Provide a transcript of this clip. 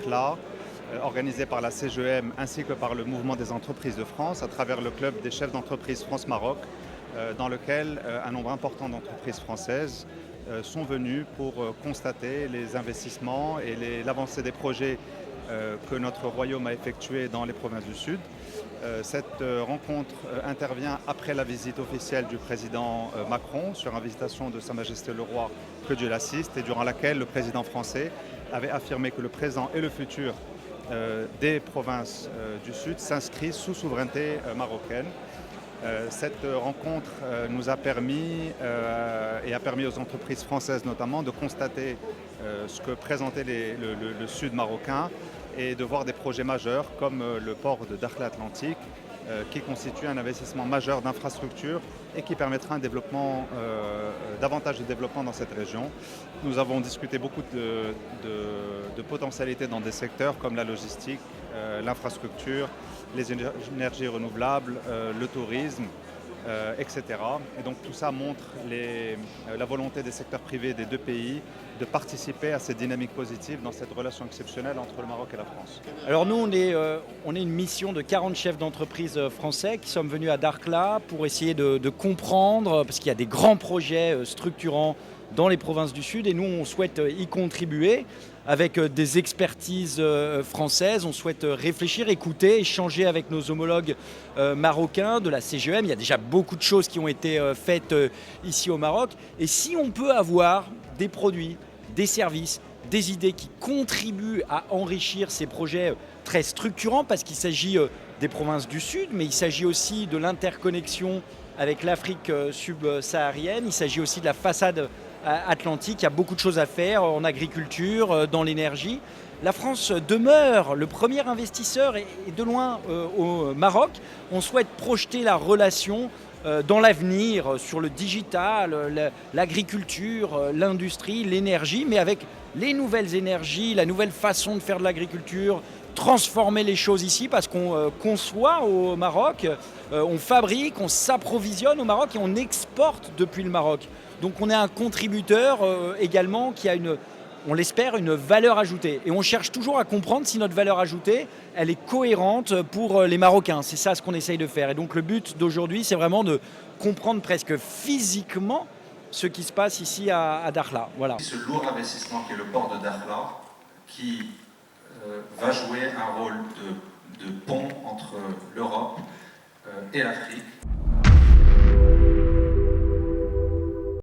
Dakhla, organisé par la CGM ainsi que par le Mouvement des entreprises de France à travers le club des chefs d'entreprise France-Maroc, dans lequel un nombre important d'entreprises françaises sont venues pour constater les investissements et l'avancée des projets que notre royaume a effectués dans les provinces du Sud. Cette rencontre intervient après la visite officielle du président Macron sur invitation de Sa Majesté le Roi, que Dieu l'assiste, et durant laquelle le président français avait affirmé que le présent et le futur des provinces du Sud s'inscrit sous souveraineté marocaine. Cette rencontre nous a permis et a permis aux entreprises françaises notamment de constater ce que présentait le Sud marocain et de voir des projets majeurs comme le port de Dakhla Atlantique qui constitue un investissement majeur d'infrastructure et qui permettra un développement, davantage de développement dans cette région. Nous avons discuté beaucoup de potentialités dans des secteurs comme la logistique, l'infrastructure, les énergies renouvelables, le tourisme, etc. Et donc tout ça montre la volonté des secteurs privés des deux pays de participer à cette dynamique positive dans cette relation exceptionnelle entre le Maroc et la France. Alors nous, on est une mission de 40 chefs d'entreprise français qui sommes venus à Dakhla pour essayer de comprendre, parce qu'il y a des grands projets structurants dans les provinces du Sud et nous, on souhaite y contribuer avec des expertises françaises. On souhaite réfléchir, écouter, échanger avec nos homologues marocains de la CGM. Il y a déjà beaucoup de choses qui ont été faites ici au Maroc. Et si on peut avoir des produits, des services, des idées qui contribuent à enrichir ces projets très structurants, parce qu'il s'agit des provinces du Sud, mais il s'agit aussi de l'interconnexion avec l'Afrique subsaharienne, il s'agit aussi de la façade atlantique. Il y a beaucoup de choses à faire en agriculture, dans l'énergie. La France demeure le premier investisseur et de loin au Maroc. On souhaite projeter la relation dans l'avenir sur le digital, l'agriculture, l'industrie, l'énergie, mais avec les nouvelles énergies, la nouvelle façon de faire de l'agriculture, transformer les choses ici parce qu'on conçoit au Maroc, on fabrique, on s'approvisionne au Maroc et on exporte depuis le Maroc. Donc on est un contributeur également qui a on l'espère, une valeur ajoutée. Et on cherche toujours à comprendre si notre valeur ajoutée, elle est cohérente pour les Marocains. C'est ça ce qu'on essaye de faire. Et donc le but d'aujourd'hui, c'est vraiment de comprendre presque physiquement ce qui se passe ici à Dakhla. Voilà. Ce lourd investissement qui est le port de Dakhla, qui va jouer un rôle de pont entre l'Europe et l'Afrique,